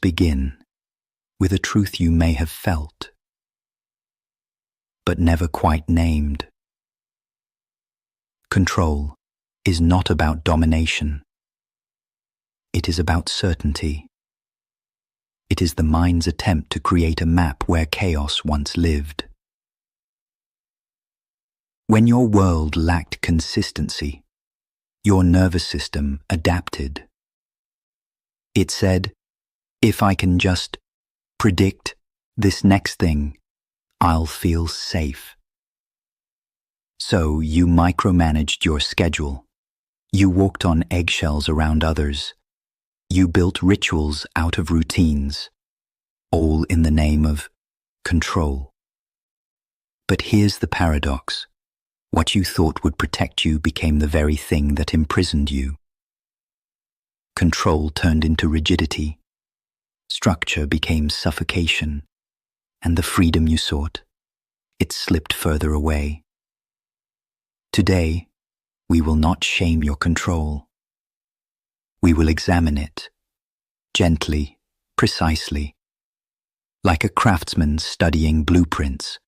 begin with a truth you may have felt, but never quite named. Control is not about domination. It is about certainty. It is the mind's attempt to create a map where chaos once lived. When your world lacked consistency, your nervous system adapted. It said, if I can just predict this next thing, I'll feel safe. So you micromanaged your schedule. You walked on eggshells around others. You built rituals out of routines, all in the name of control. But here's the paradox. What you thought would protect you became the very thing that imprisoned you. Control turned into rigidity. Structure became suffocation. And the freedom you sought, it slipped further away. Today, we will not shame your control. We will examine it, gently, precisely, like a craftsman studying blueprints.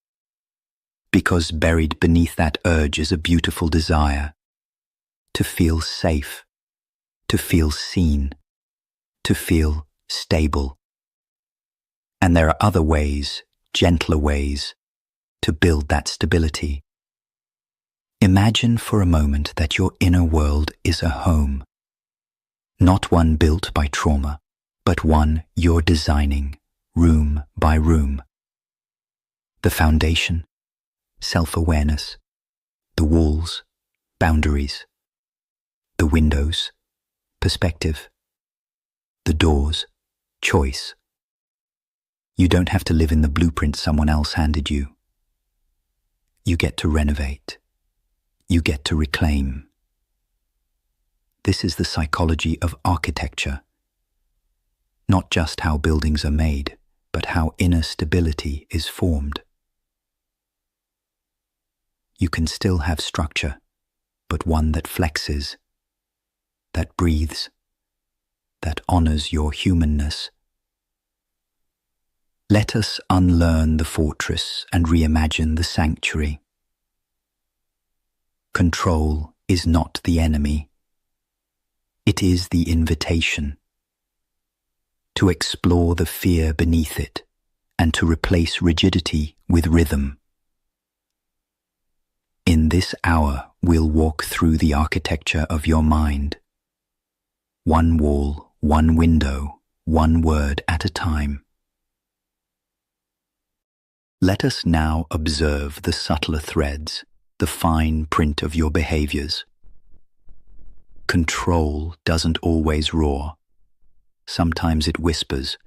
Because buried beneath that urge is a beautiful desire to feel safe, to feel seen, to feel stable. And there are other ways, gentler ways, to build that stability. Imagine for a moment that your inner world is a home, not one built by trauma, but one you're designing, room by room. The foundation, self-awareness, the walls, boundaries, the windows, perspective, the doors, choice. You don't have to live in the blueprint someone else handed you. You get to renovate. You get to reclaim. This is the psychology of architecture. Not just how buildings are made, but how inner stability is formed. You can still have structure, but one that flexes, that breathes, that honors your humanness. Let us unlearn the fortress and reimagine the sanctuary. Control is not the enemy. It is the invitation to explore the fear beneath it and to replace rigidity with rhythm. In this hour, we'll walk through the architecture of your mind. One wall, one window, one word at a time. Let us now observe the subtler threads, the fine print of your behaviors. Control doesn't always roar. Sometimes it whispers,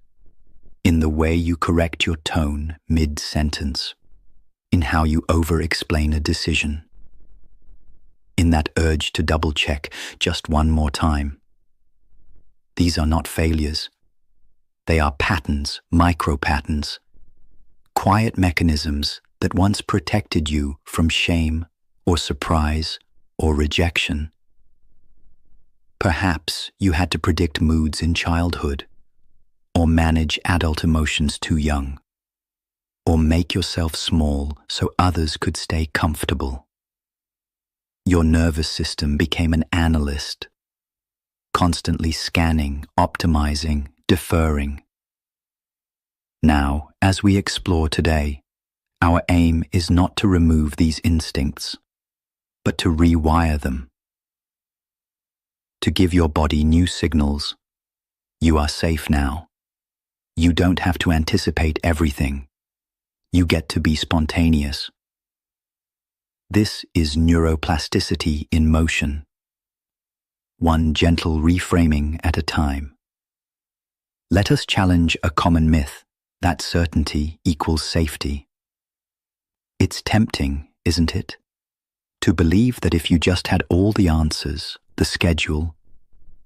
in the way you correct your tone mid-sentence, in how you over-explain a decision, in that urge to double-check just one more time. These are not failures. They are patterns, micro-patterns, quiet mechanisms that once protected you from shame or surprise or rejection. Perhaps you had to predict moods in childhood, or manage adult emotions too young, or make yourself small so others could stay comfortable. Your nervous system became an analyst, constantly scanning, optimizing, deferring. Now, as we explore today, our aim is not to remove these instincts, but to rewire them. To give your body new signals. You are safe now. You don't have to anticipate everything. You get to be spontaneous. This is neuroplasticity in motion. One gentle reframing at a time. Let us challenge a common myth that certainty equals safety. It's tempting, isn't it, to believe that if you just had all the answers, the schedule,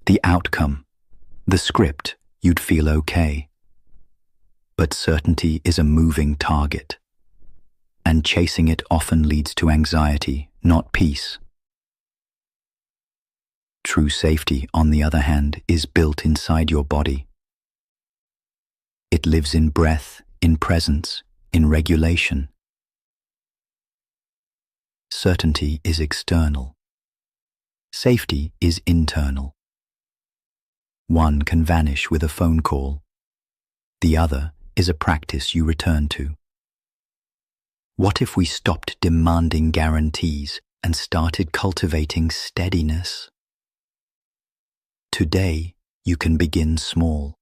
the outcome, the script, you'd feel okay. But certainty is a moving target, and chasing it often leads to anxiety, not peace. True safety, on the other hand, is built inside your body. It lives in breath, in presence, in regulation. Certainty is external. Safety is internal. One can vanish with a phone call. The other is a practice you return to. What if we stopped demanding guarantees and started cultivating steadiness? Today, you can begin small.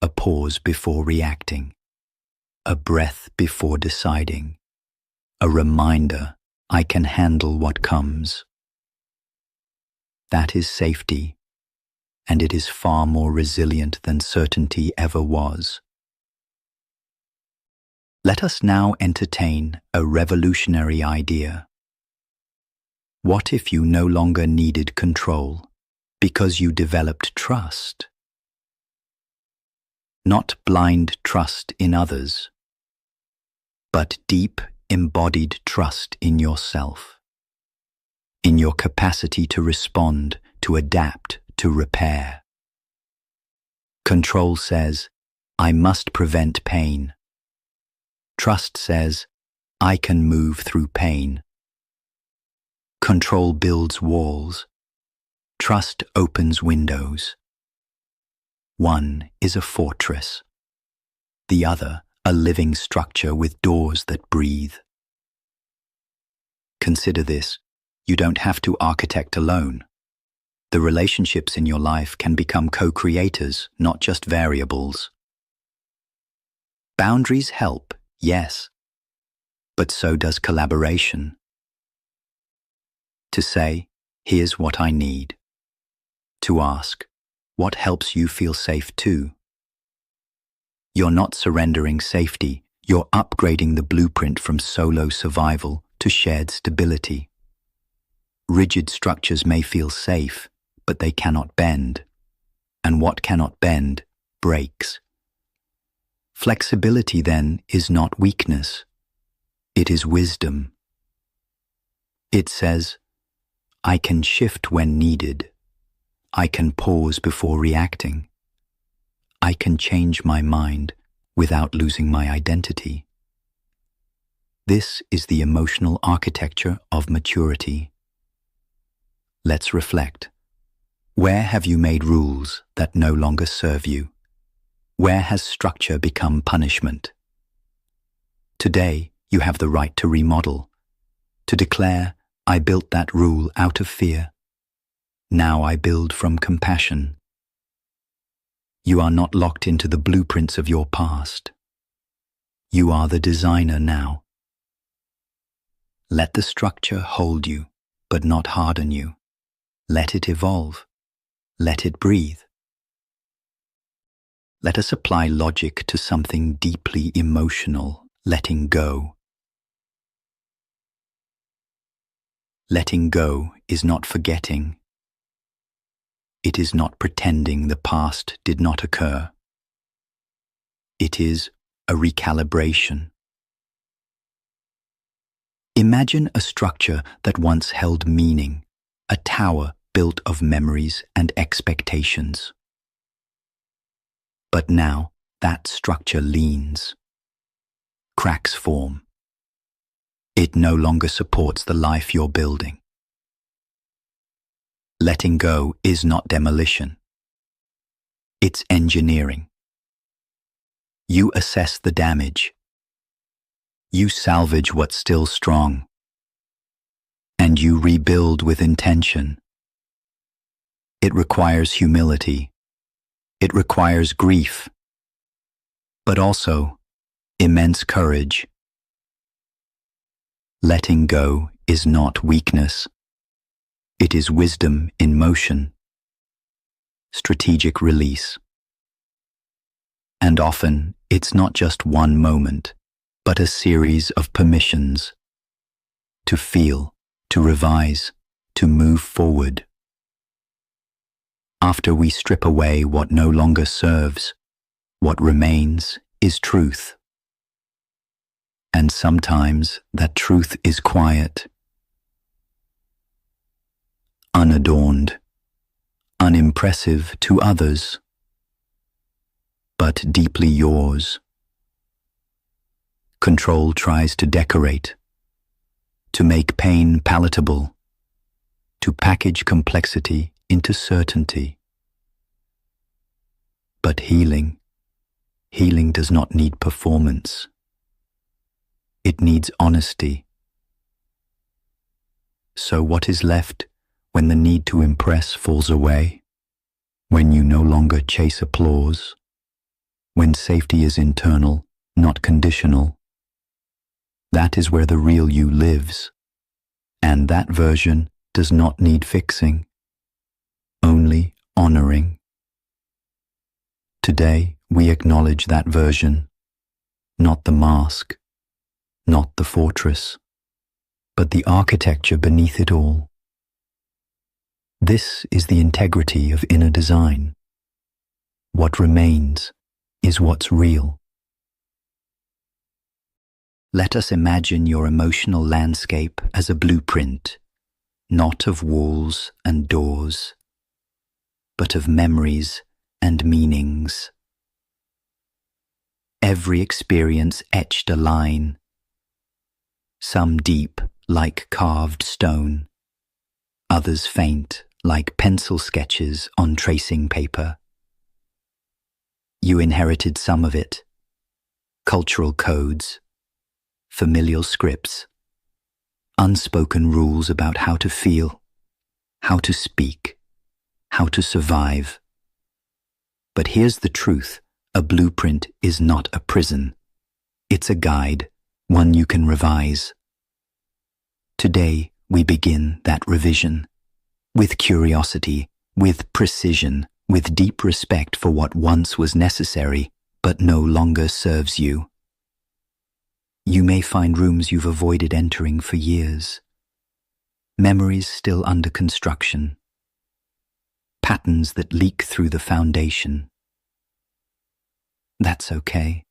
A pause before reacting. A breath before deciding. A reminder, I can handle what comes. That is safety, and it is far more resilient than certainty ever was. Let us now entertain a revolutionary idea. What if you no longer needed control because you developed trust? Not blind trust in others, but deep, embodied trust in yourself, in your capacity to respond, to adapt, to repair. Control says, I must prevent pain. Trust says, I can move through pain. Control builds walls. Trust opens windows. One is a fortress. The other, a living structure with doors that breathe. Consider this. You don't have to architect alone. The relationships in your life can become co-creators, not just variables. Boundaries help, yes, but so does collaboration. To say, here's what I need. To ask, what helps you feel safe too? You're not surrendering safety, you're upgrading the blueprint from solo survival to shared stability. Rigid structures may feel safe, but they cannot bend. And what cannot bend, breaks. Flexibility, then, is not weakness. It is wisdom. It says, I can shift when needed. I can pause before reacting. I can change my mind without losing my identity. This is the emotional architecture of maturity. Let's reflect. Where have you made rules that no longer serve you? Where has structure become punishment? Today, you have the right to remodel, to declare, I built that rule out of fear. Now I build from compassion. You are not locked into the blueprints of your past. You are the designer now. Let the structure hold you, but not harden you. Let it evolve. Let it breathe. Let us apply logic to something deeply emotional, letting go. Letting go is not forgetting. It is not pretending the past did not occur. It is a recalibration. Imagine a structure that once held meaning, a tower built of memories and expectations. But now that structure leans. Cracks form. It no longer supports the life you're building. Letting go is not demolition. It's engineering. You assess the damage. You salvage what's still strong. And you rebuild with intention. It requires humility. It requires grief, but also immense courage. Letting go is not weakness. It is wisdom in motion, strategic release. And often, it's not just one moment, but a series of permissions to feel, to revise, to move forward. After we strip away what no longer serves, what remains is truth. And sometimes that truth is quiet, unadorned, unimpressive to others. but deeply yours. Control tries to decorate, to make pain palatable, to package complexity into certainty. But healing does not need performance. It needs honesty. So what is left when the need to impress falls away? When you no longer chase applause? When safety is internal, not conditional? That is where the real you lives. And that version does not need fixing, only honoring. Today, we acknowledge that version, not the mask, not the fortress, but the architecture beneath it all. This is the integrity of inner design. What remains is what's real. Let us imagine your emotional landscape as a blueprint, not of walls and doors, but of memories and meanings. Every experience etched a line, some deep like carved stone, others faint like pencil sketches on tracing paper. You inherited some of it, cultural codes, familial scripts, unspoken rules about how to feel, how to speak, how to survive. But here's the truth, a blueprint is not a prison. It's a guide, one you can revise. Today, we begin that revision, with curiosity, with precision, with deep respect for what once was necessary, but no longer serves you. You may find rooms you've avoided entering for years, memories still under construction, patterns that leak through the foundation. That's okay.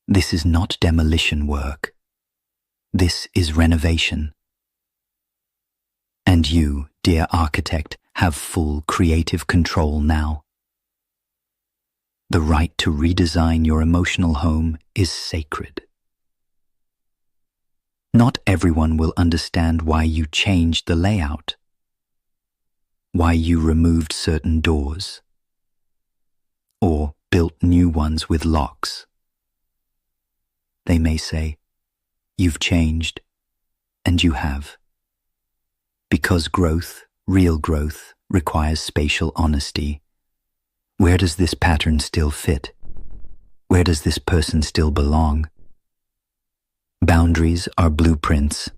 This is not demolition work. This is renovation. And you, dear architect, have full creative control now. The right to redesign your emotional home is sacred. Not everyone will understand why you changed the layout, why you removed certain doors, or built new ones with locks. They may say, "You've changed," and you have. Because growth, real growth, requires spatial honesty. Where does this pattern still fit? Where does this person still belong? Boundaries are blueprints,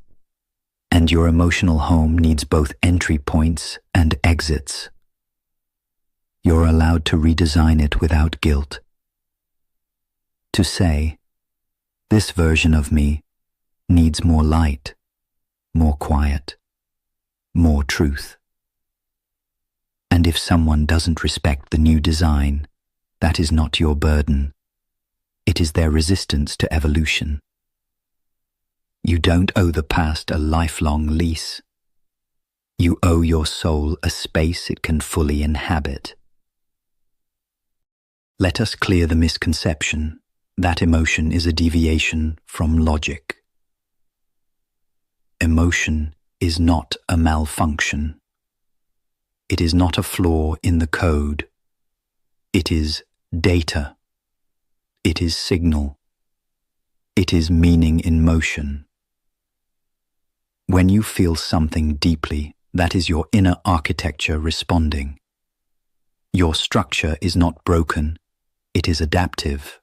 and your emotional home needs both entry points and exits. You're allowed to redesign it without guilt. To say, this version of me needs more light, more quiet, more truth. And if someone doesn't respect the new design, that is not your burden. It is their resistance to evolution. You don't owe the past a lifelong lease. You owe your soul a space it can fully inhabit. Let us clear the misconception that emotion is a deviation from logic. Emotion is not a malfunction. It is not a flaw in the code. It is data. It is signal. It is meaning in motion. When you feel something deeply, that is your inner architecture responding. Your structure is not broken, it is adaptive.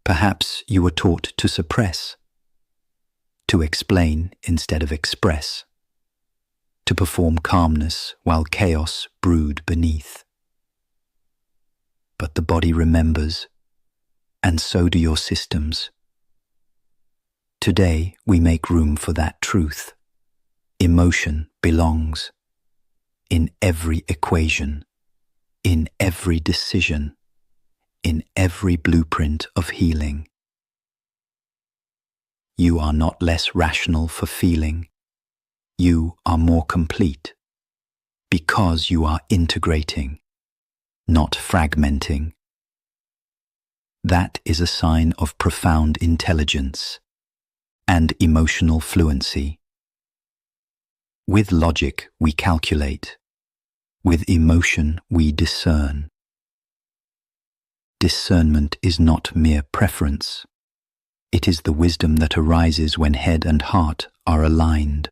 Perhaps you were taught to suppress, to explain instead of express, to perform calmness while chaos brewed beneath. But the body remembers, and so do your systems. Today, we make room for that truth. Emotion belongs in every equation, in every decision, in every blueprint of healing. You are not less rational for feeling. You are more complete because you are integrating. not fragmenting. That is a sign of profound intelligence and emotional fluency. With logic, we calculate. With emotion, we discern. Discernment is not mere preference. It is the wisdom that arises when head and heart are aligned.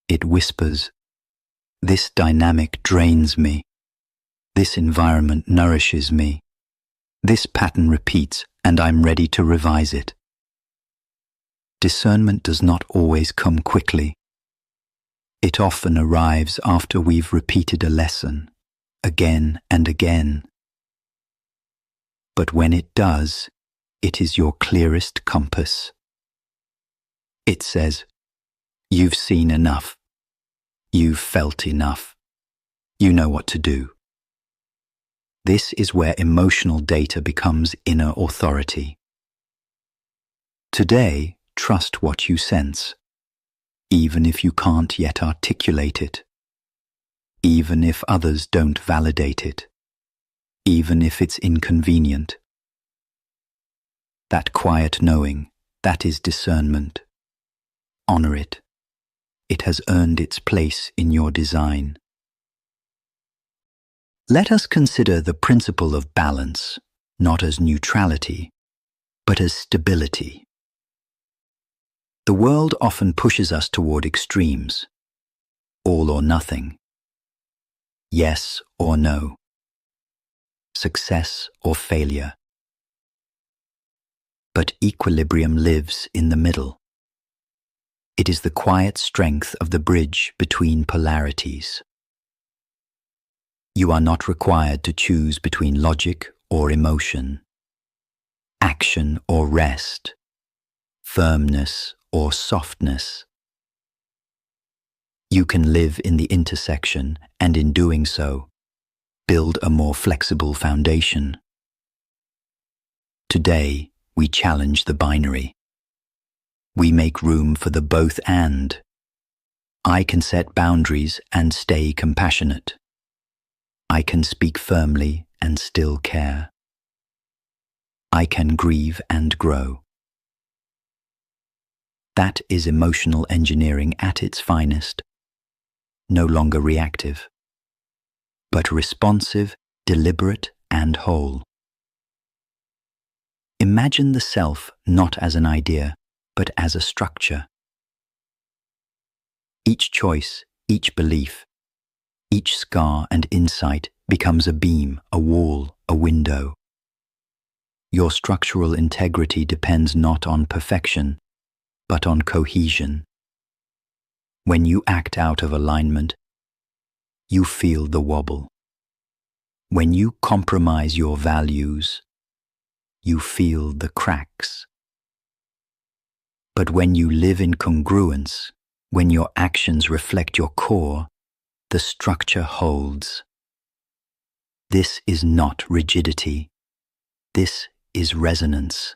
It whispers, "This dynamic drains me. This environment nourishes me. This pattern repeats, and I'm ready to revise it." Discernment does not always come quickly. It often arrives after we've repeated a lesson, again and again. But when it does, it is your clearest compass. It says, "You've seen enough. You've felt enough. You know what to do." This is where emotional data becomes inner authority. Today, trust what you sense, even if you can't yet articulate it, even if others don't validate it, even if it's inconvenient. That quiet knowing, that is discernment. Honor it. It has earned its place in your design. Let us consider the principle of balance, not as neutrality, but as stability. The world often pushes us toward extremes, all or nothing, yes or no, success or failure. But equilibrium lives in the middle. It is the quiet strength of the bridge between polarities. You are not required to choose between logic or emotion, action or rest, firmness or softness. You can live in the intersection and in doing so, build a more flexible foundation. Today, we challenge the binary. We make room for the both and. I can set boundaries and stay compassionate. I can speak firmly and still care. I can grieve and grow. That is emotional engineering at its finest. No longer reactive, but responsive, deliberate, and whole. Imagine the self not as an idea, but as a structure. Each choice, each belief, each scar and insight becomes a beam, a wall, a window. Your structural integrity depends not on perfection, but on cohesion. When you act out of alignment, you feel the wobble. When you compromise your values, you feel the cracks. But when you live in congruence, when your actions reflect your core, the structure holds. This is not rigidity. This is resonance.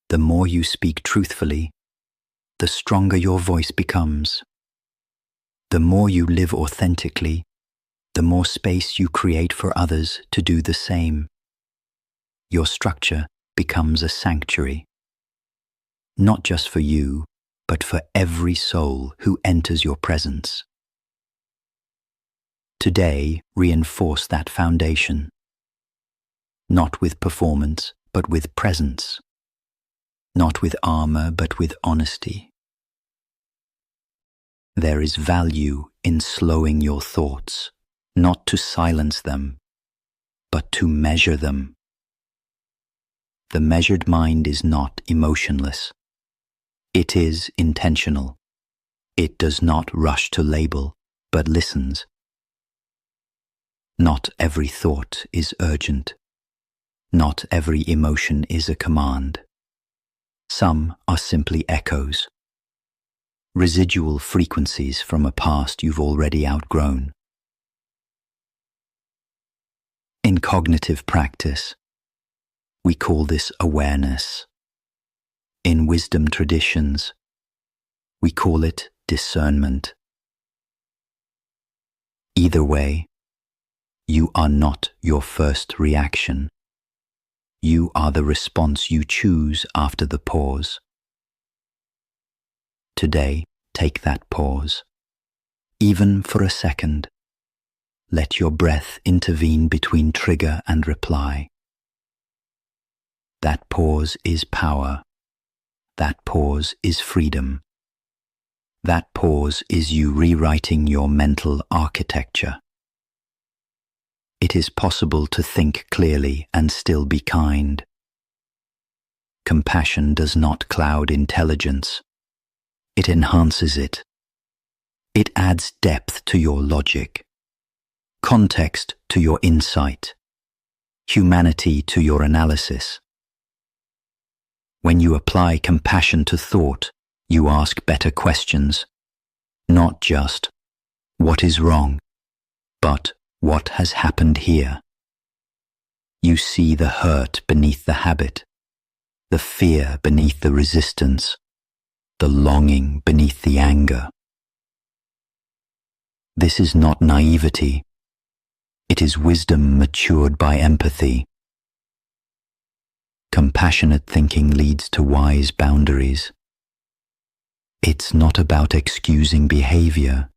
The more you speak truthfully, the stronger your voice becomes. The more you live authentically, the more space you create for others to do the same. Your structure becomes a sanctuary, not just for you, but for every soul who enters your presence. Today, reinforce that foundation, not with performance, but with presence, not with armor, but with honesty. There is value in slowing your thoughts, not to silence them, but to measure them. The measured mind is not emotionless. It is intentional. It does not rush to label, but listens. Not every thought is urgent. Not every emotion is a command. Some are simply echoes, residual frequencies from a past you've already outgrown. In cognitive practice, we call this awareness. In wisdom traditions, we call it discernment. Either way, You are not your first reaction. You are the response you choose after the pause. Today, take that pause. Even for a second, let your breath intervene between trigger and reply. That pause is power. That pause is freedom. That pause is you rewriting your mental architecture. It is possible to think clearly and still be kind. Compassion does not cloud intelligence. It enhances it. It adds depth to your logic, context to your insight, humanity to your analysis. When you apply compassion to thought, you ask better questions, not just, what is wrong, but what has happened here? You see the hurt beneath the habit, the fear beneath the resistance, the longing beneath the anger. This is not naivety. It is wisdom matured by empathy. Compassionate thinking leads to wise boundaries. It's not about excusing behavior,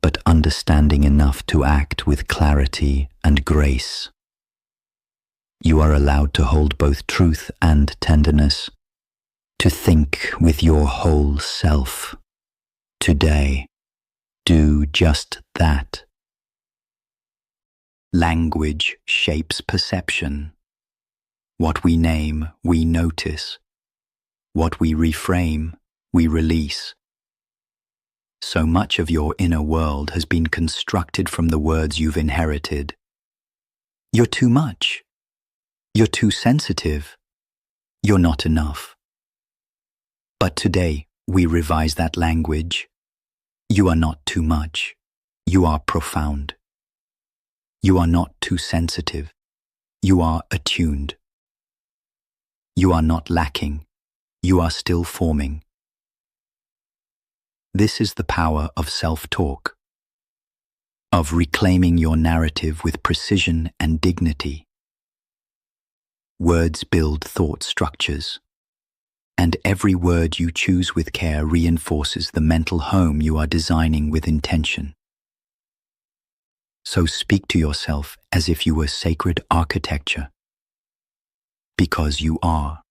but understanding enough to act with clarity and grace. You are allowed to hold both truth and tenderness, to think with your whole self. Today, do just that. Language shapes perception. What we name, we notice. What we reframe, we release. So much of your inner world has been constructed from the words you've inherited. You're too much. You're too sensitive. You're not enough. But today, we revise that language. You are not too much. You are profound. You are not too sensitive. You are attuned. You are not lacking. You are still forming. This is the power of self-talk, of reclaiming your narrative with precision and dignity. Words build thought structures, and every word you choose with care reinforces the mental home you are designing with intention. So speak to yourself as if you were sacred architecture, because you are.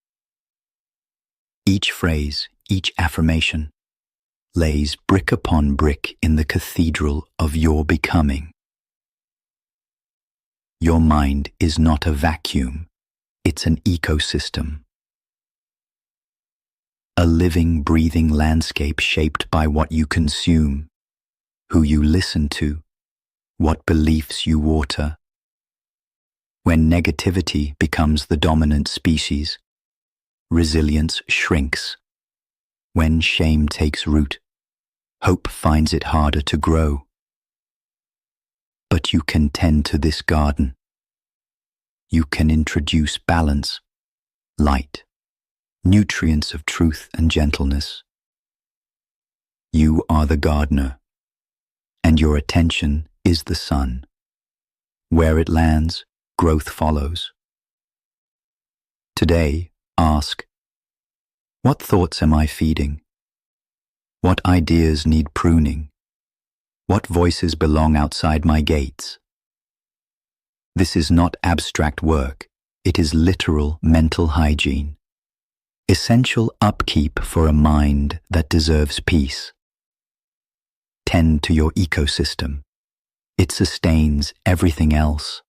Each phrase, each affirmation, lays brick upon brick in the cathedral of your becoming. Your mind is not a vacuum, it's an ecosystem. A living, breathing landscape shaped by what you consume, who you listen to, what beliefs you water. When negativity becomes the dominant species, resilience shrinks. When shame takes root, hope finds it harder to grow. But you can tend to this garden. You can introduce balance, light, nutrients of truth and gentleness. You are the gardener, and your attention is the sun. Where it lands, growth follows. Today, ask, what thoughts am I feeding? What ideas need pruning? What voices belong outside my gates? This is not abstract work, it is literal mental hygiene. Essential upkeep for a mind that deserves peace. Tend to your ecosystem. It sustains everything else.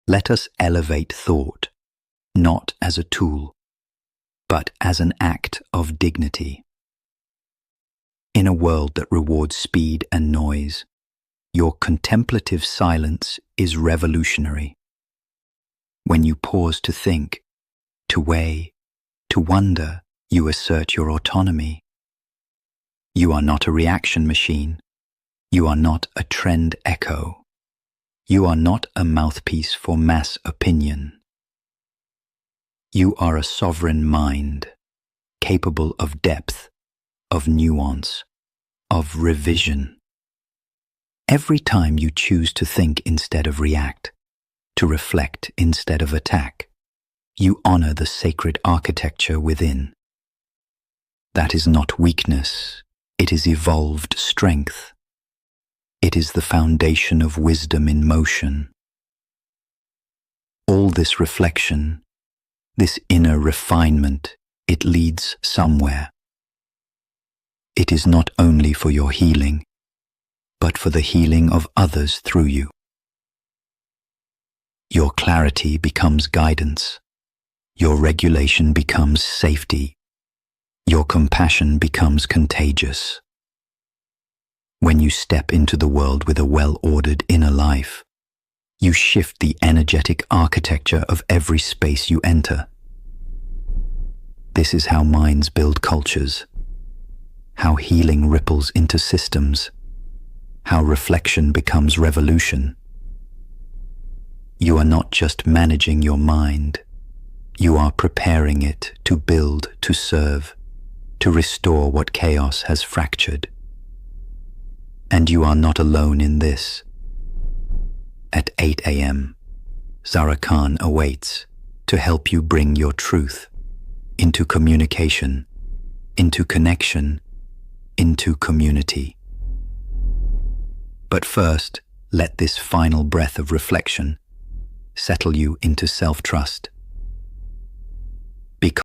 Let us elevate thought, not as a tool, but as an act of dignity. In a world that rewards speed and noise, your contemplative silence is revolutionary. When you pause to think, to weigh, to wonder, you assert your autonomy. You are not a reaction machine. You are not a trend echo. You are not a mouthpiece for mass opinion. You are a sovereign mind, capable of depth, of nuance, of revision. Every time you choose to think instead of react, to reflect instead of attack, you honor the sacred architecture within. That is not weakness, it is evolved strength. It is the foundation of wisdom in motion. All this reflection, this inner refinement, it leads somewhere. It is not only for your healing, but for the healing of others through you. Your clarity becomes guidance. Your regulation becomes safety. Your compassion becomes contagious. When you step into the world with a well-ordered inner life, you shift the energetic architecture of every space you enter. This is how minds build cultures, how healing ripples into systems, how reflection becomes revolution. You are not just managing your mind, you are preparing it to build, to serve, to restore what chaos has fractured. And you are not alone in this. At 8 a.m., Zara Khan awaits to help you bring your truth into communication, into connection, into community. But first, let this final breath of reflection settle you into self-trust.